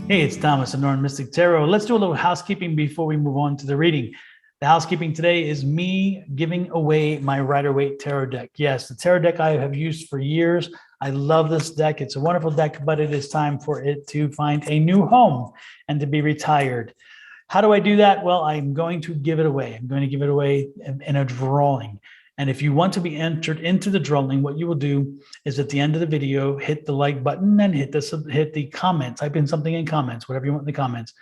Hey, it's Thomas, Sonoran Mystic Tarot. Let's do a little housekeeping before we move on to the reading. The housekeeping today is me giving away my Rider-Waite tarot deck. Yes, the tarot deck I have used for years. I love this deck. It's a wonderful deck, but it is time for it to find a new home and to be retired. How do I do that? Well, I'm going to give it away. I'm going to give it away in a drawing. And if you want to be entered into the drawing, what you will do is at the end of the video, hit the like button and hit the comments. Type in something in comments, whatever you want in the comments.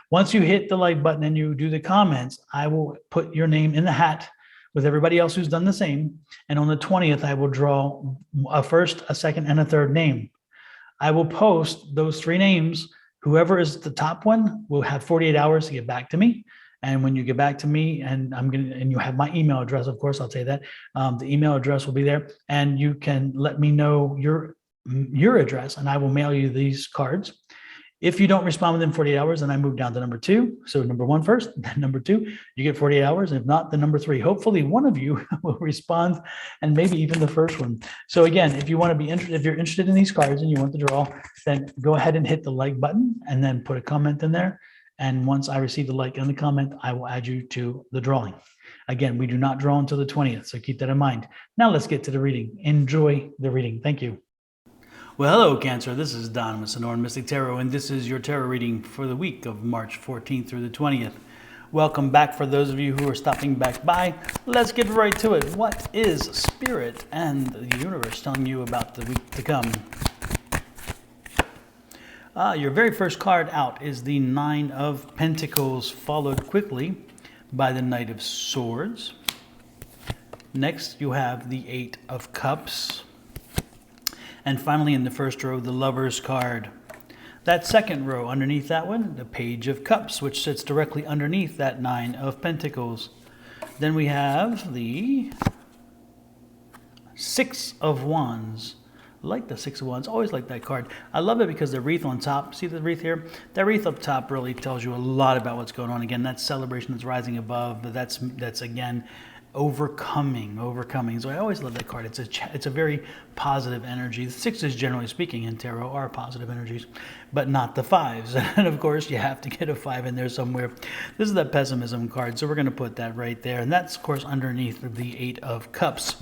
Once you hit the like button and you do the comments, I will put your name in the hat with everybody else who's done the same. And on the 20th, I will draw a first, a second, and a third name. I will post those three names. Whoever is the top one will have 48 hours to get back to me. And when you get back to me, and you have my email address, of course, I'll say that the email address will be there, and you can let me know your address, and I will mail you these cards. If you don't respond within 48 hours, then I move down to number 2. So number 1 first, then number 2, you get 48 hours. If not, then number 3. Hopefully one of you will respond, and maybe even the first one. So again, if you want to be interested, if you're interested in these cards and you want to draw, then go ahead and hit the like button and then put a comment in there. And once I receive the like and the comment, I will add you to the drawing. Again, we do not draw until the 20th, so keep that in mind. Now let's get to the reading. Enjoy the reading. Thank you. Well, hello, Cancer. This is Don with Sonoran Mystic Tarot, and this is your tarot reading for the week of March 14th through the 20th. Welcome back for those of you who are stopping back by. Let's get right to it. What is Spirit and the universe telling you about the week to come? Your very first card out is the 9 of Pentacles, followed quickly by the Knight of Swords. Next, you have the 8 of Cups. And finally, in the first row, the Lover's card. That second row, underneath that one, the Page of Cups, which sits directly underneath that 9 of Pentacles. Then we have the 6 of Wands. I like the 6 of Wands, always like that card. I love it because the wreath on top, see the wreath here? That wreath up top really tells you a lot about what's going on. Again, that's celebration that's rising above, but that's again, overcoming. So I always love that card. It's a very positive energy. The 6s, generally speaking, in tarot are positive energies, but not the 5s. And of course, you have to get a 5 in there somewhere. This is that Pessimism card, so we're going to put that right there. And that's, of course, underneath the 8 of Cups.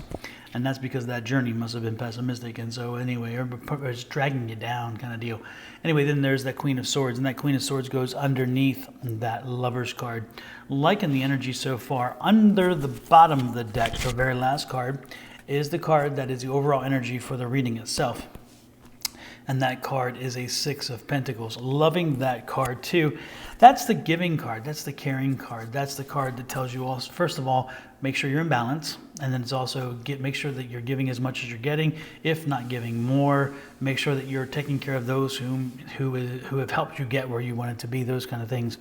And that's because that journey must have been pessimistic. And so anyway, it's dragging you down kind of deal. Anyway, then there's that Queen of Swords. And that Queen of Swords goes underneath that Lover's card. Liking the energy so far, under the bottom of the deck, the very last card, is the card that is the overall energy for the reading itself. And that card is a 6 of Pentacles. Loving that card too. That's the giving card. That's the caring card. That's the card that tells you all, first of all, make sure you're in balance. And then it's also make sure that you're giving as much as you're getting, if not giving more. Make sure that you're taking care of those who have helped you get where you wanted to be, those kind of things.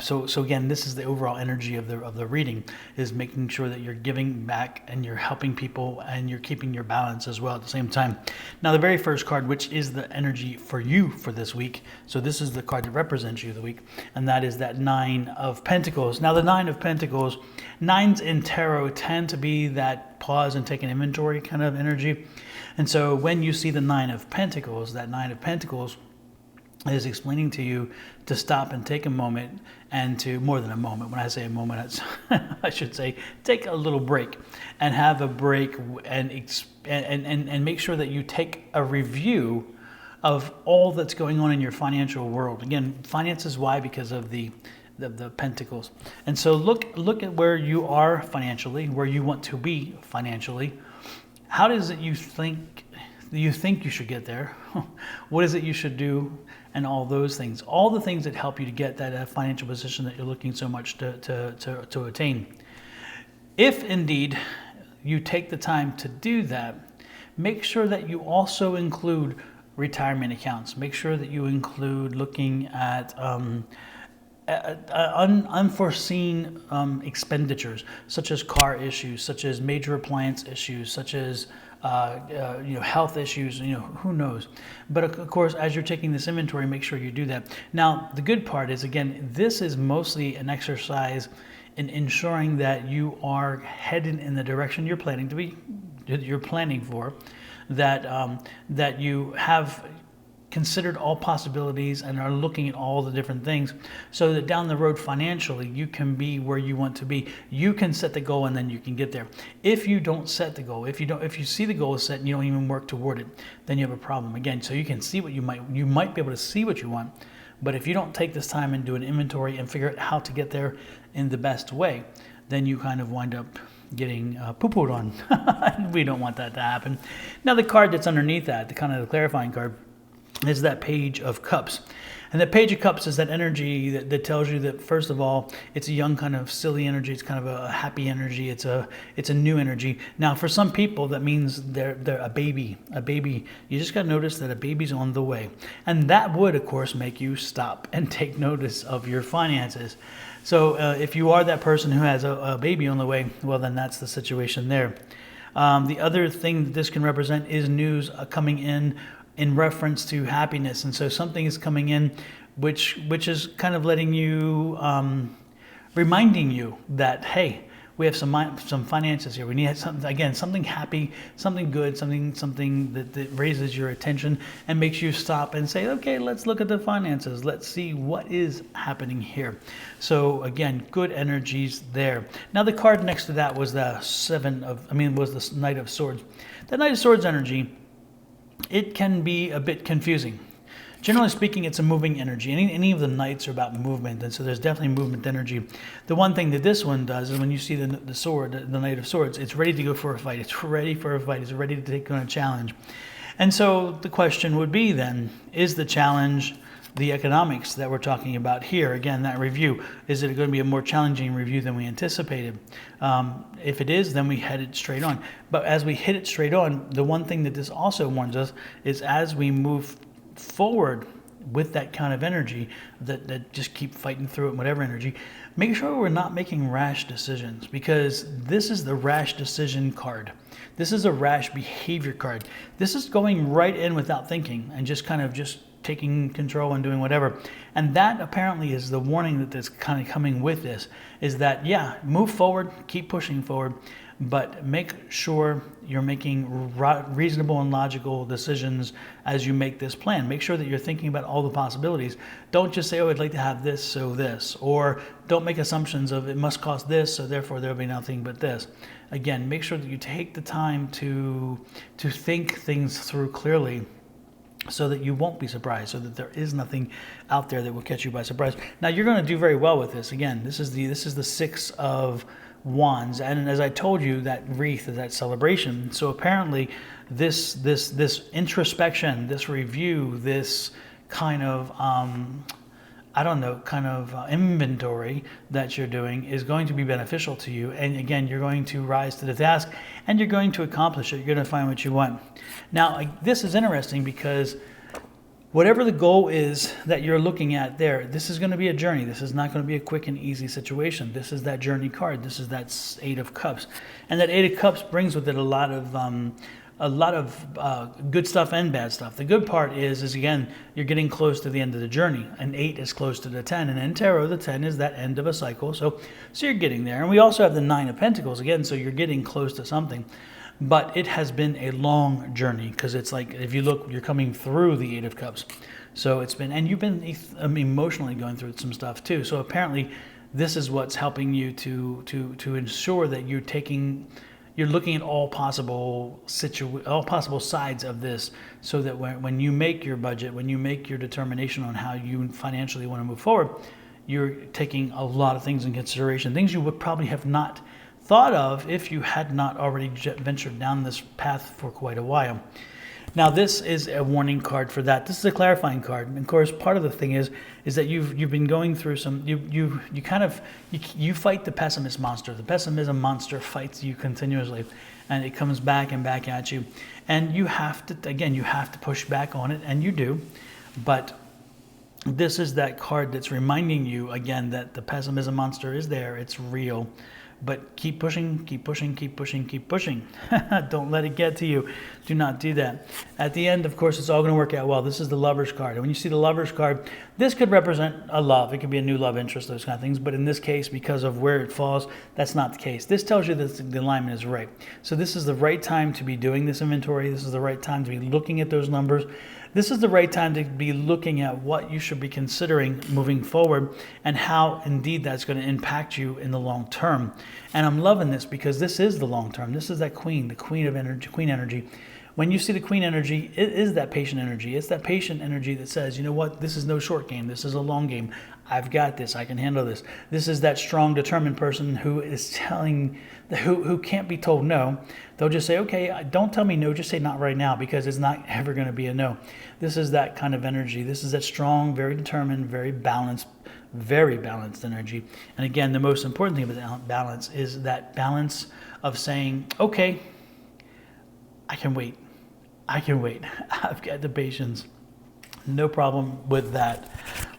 So again, this is the overall energy of the reading, is making sure that you're giving back and you're helping people and you're keeping your balance as well at the same time. Now, the very first card, which is the energy for you for this week, so this is the card that represents you the week, and that is that 9 of Pentacles. Now, the 9 of Pentacles, 9s in tarot tend to be that pause and take an inventory kind of energy. And so when you see the 9 of Pentacles, that 9 of Pentacles is explaining to you to stop and take a moment, and to, more than a moment, when I say a moment, I should say take a little break, and have a break and make sure that you take a review of all that's going on in your financial world. Again, finances, why? Because of the Pentacles. And so look at where you are financially, where you want to be financially. How does it you think you should get there? What is it you should do? And all those things, all the things that help you to get that financial position that you're looking so much to attain. If indeed you take the time to do that, make sure that you also include retirement accounts. Make sure that you include looking at unforeseen expenditures, such as car issues, such as major appliance issues, such as health issues, who knows. But of course, as you're taking this inventory, make sure you do that. Now, the good part is, again, this is mostly an exercise in ensuring that you are headed in the direction you're planning for, that you have considered all possibilities and are looking at all the different things so that down the road financially you can be where you want to be. You can set the goal and then you can get there. If you don't set the goal, if you see the goal is set and you don't even work toward it, then you have a problem again. So you can see what you might be able to see what you want, but if you don't take this time and do an inventory and figure out how to get there in the best way, then you kind of wind up getting poo-pooed on. We don't want that to happen. Now the card that's underneath that, the kind of the clarifying card, is that Page of Cups. And the Page of Cups is that energy that tells you that, first of all, it's a young kind of silly energy. It's kind of a happy energy. It's a new energy. Now, for some people, that means they're a baby. A baby. You just got to notice that a baby's on the way. And that would, of course, make you stop and take notice of your finances. So if you are that person who has a baby on the way, well, then that's the situation there. The other thing that this can represent is news coming in reference to happiness. And so something is coming in which is kind of letting you, reminding you that, hey, we have some finances here. We need something happy, something good, something that raises your attention and makes you stop and say, okay, let's look at the finances. Let's see what is happening here. So again, good energies there. Now the card next to that was the was the Knight of Swords. The Knight of Swords energy, it can be a bit confusing. Generally speaking, it's a moving energy. Any of the knights are about movement, and so there's definitely movement energy. The one thing that this one does is when you see the sword, the Knight of Swords, it's ready to go for a fight. It's ready for a fight. It's ready to take on a challenge. And so the question would be then, is the challenge the economics that we're talking about here? Again, that review, is it going to be a more challenging review than we anticipated? If it is, then we head it straight on. But as we hit it straight on, the one thing that this also warns us is as we move forward with that kind of energy, that just keep fighting through it, whatever energy, make sure we're not making rash decisions, because this is the rash decision card. This is a rash behavior card. This is going right in without thinking and just taking control and doing whatever. And that apparently is the warning that's kind of coming with this, is that, yeah, move forward, keep pushing forward, but make sure you're making reasonable and logical decisions as you make this plan. Make sure that you're thinking about all the possibilities. Don't just say, oh, I'd like to have this, so this. Or don't make assumptions of it must cost this, so therefore there'll be nothing but this. Again, make sure that you take the time to think things through clearly, so that you won't be surprised, so that there is nothing out there that will catch you by surprise. Now, you're going to do very well with this. Again, this is the Six of Wands, and as I told you, that wreath is that celebration. So apparently, this introspection, this review, this kind of inventory that you're doing is going to be beneficial to you. And again, you're going to rise to the task and you're going to accomplish it. You're going to find what you want. Now, this is interesting because whatever the goal is that you're looking at there, this is going to be a journey. This is not going to be a quick and easy situation. This is that journey card. This is that Eight of Cups. And that Eight of Cups brings with it a lot of good stuff and bad stuff. The good part is again, you're getting close to the end of the journey. An 8 is close to the 10. And in tarot, the 10 is that end of a cycle. So you're getting there. And we also have the 9 of Pentacles again, so you're getting close to something. But it has been a long journey, because it's like, if you look, you're coming through the Eight of Cups. So it's been, and you've been emotionally going through some stuff too. So apparently this is what's helping you to ensure that you're looking at all possible sides of this, so that when you make your budget, when you make your determination on how you financially want to move forward, you're taking a lot of things in consideration, things you would probably have not thought of if you had not already ventured down this path for quite a while. Now, this is a warning card for that. This is a clarifying card. And of course, part of the thing is that you've been going through some, you fight the pessimist monster. The pessimism monster fights you continuously, and it comes back and back at you. And you have to push back on it, and you do. But this is that card that's reminding you again that the pessimism monster is there. It's real. But keep pushing, keep pushing, keep pushing, keep pushing. Don't let it get to you. Do not do that. At the end, of course, it's all going to work out well. This is the Lover's card. And when you see the Lover's card, this could represent a love. It could be a new love interest, those kind of things. But in this case, because of where it falls, that's not the case. This tells you that the alignment is right. So this is the right time to be doing this inventory. This is the right time to be looking at those numbers. This is the right time to be looking at what you should be considering moving forward and how indeed that's going to impact you in the long term. And I'm loving this because this is the long term. This is that queen, the queen of energy, queen energy. When you see the queen energy, it is that patient energy. It's that patient energy that says, you know what, this is no short game. This is a long game. I've got this. I can handle this. This is that strong, determined person who is telling, who can't be told no. They'll just say, okay, don't tell me no, just say not right now, because it's not ever going to be a no. This is that kind of energy. This is that strong, very determined, very balanced energy. And again, the most important thing about balance is that balance of saying, okay, I can wait. I've got the patience. No problem with that.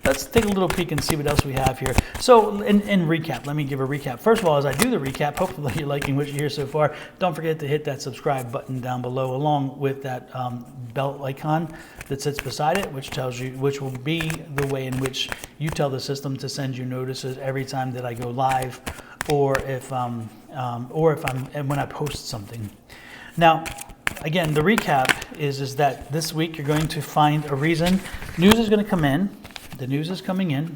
Let's take a little peek and see what else we have here. So in recap, let me give a recap. First of all, as I do the recap, hopefully you're liking what you hear so far. Don't forget to hit that subscribe button down below, along with that bell icon that sits beside it, which will be the way in which you tell the system to send you notices every time that I go live, or when I post something. Now, again, the recap is that this week you're going to find a reason. News is going to come in. The news is coming in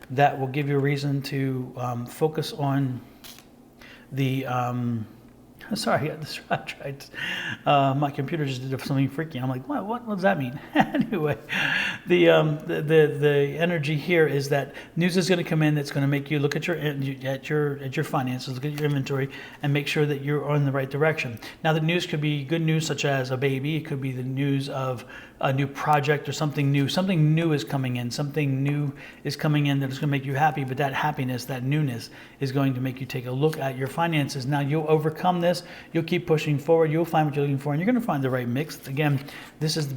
that will give you a reason to focus on the. Sorry, I got distracted. My computer just did something freaky. I'm like, what does that mean? Anyway, the energy here is that news is going to come in that's going to make you look at your finances, look at your inventory, and make sure that you're on the right direction. Now, the news could be good news, such as a baby. It could be the news of a new project or something new. Something new is coming in. Something new is coming in that is going to make you happy. But that happiness, that newness, is going to make you take a look at your finances. Now, you'll overcome this. You'll keep pushing forward. You'll find what you're looking for, and you're going to find the right mix. Again,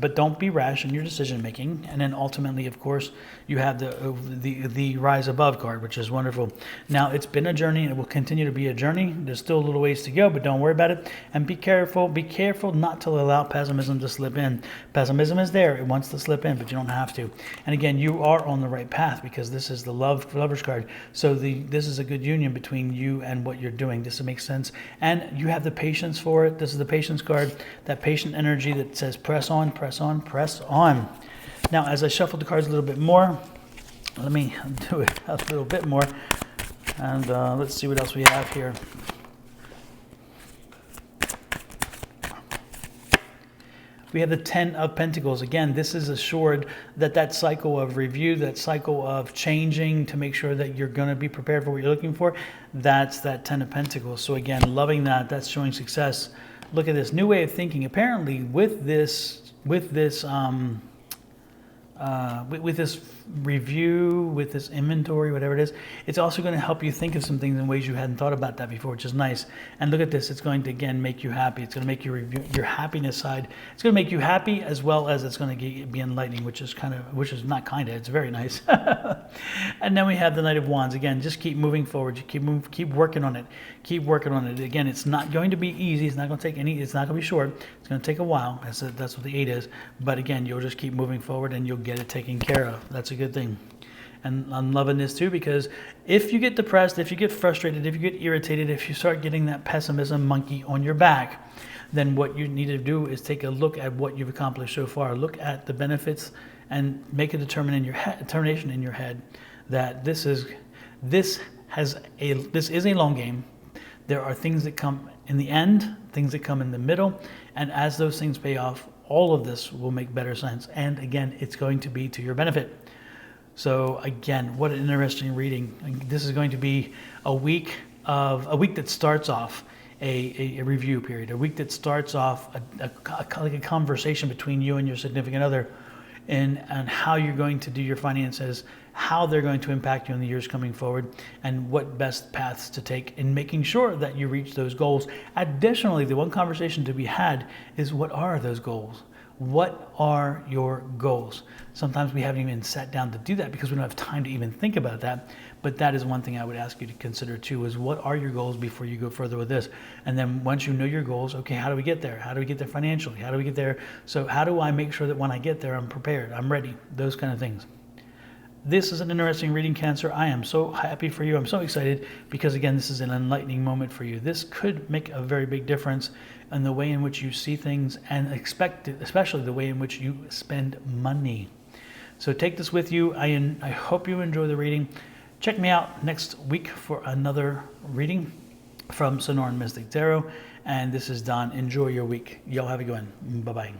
but don't be rash in your decision making. And then ultimately, of course, you have the Rise Above card, which is wonderful. Now, it's been a journey, and it will continue to be a journey. There's still a little ways to go, but don't worry about it. And be careful. Be careful not to allow pessimism to slip in. Pessimism is there. It wants to slip in, but you don't have to. And again, you are on the right path, because this is the Lover's card. So this is a good union between you and what you're doing. This makes sense. And you have the patience for it. This is the patience card, that patient energy that says press on, press on, press on. Now, as I shuffle the cards a little bit more, let me do it a little bit more, and let's see what else we have here. We have the 10 of Pentacles. Again, this is assured that cycle of review, that cycle of changing to make sure that you're going to be prepared for what you're looking for. That's that 10 of Pentacles. So again, loving that. That's showing success. Look at this new way of thinking. Apparently, with this review, with this inventory, whatever it is, it's also going to help you think of some things in ways you hadn't thought about that before, which is nice. And look at this, it's going to again make you happy. It's going to make your happiness side. It's going to make you happy, as well as it's going to be enlightening, which is it's very nice. And then we have the Knight of Wands. Again, just keep moving forward. You keep working on it. Keep working on it. Again, it's not going to be easy. It's not going to take it's not going to be short. It's going to take a while. That's what the 8 is. But again, you'll just keep moving forward, and you'll get it taken care of. That's a good thing. And I'm loving this too, because if you get depressed, if you get frustrated, if you get irritated, if you start getting that pessimism monkey on your back, then what you need to do is take a look at what you've accomplished so far. Look at the benefits and make a determination in your head that this is a long game. There are things that come in the end, things that come in the middle, and as those things pay off, all of this will make better sense. And again, it's going to be to your benefit. So again, what an interesting reading. This is going to be a week that starts off a review period, a week that starts off like a conversation between you and your significant other, and how you're going to do your finances, how they're going to impact you in the years coming forward, and what best paths to take in making sure that you reach those goals. Additionally, the one conversation to be had is, what are those goals? What are your goals? Sometimes we haven't even sat down to do that because we don't have time to even think about that. But that is one thing I would ask you to consider too, is what are your goals before you go further with this? And then once you know your goals, okay, how do we get there? How do we get there financially? How do we get there? So how do I make sure that when I get there, I'm prepared, I'm ready, those kind of things. This is an interesting reading, Cancer. I am so happy for you. I'm so excited because, again, this is an enlightening moment for you. This could make a very big difference in the way in which you see things and expect it, especially the way in which you spend money. So take this with you. I hope you enjoy the reading. Check me out next week for another reading from Sonoran Mystic Tarot. And this is Don. Enjoy your week. Y'all have a good one. Bye-bye.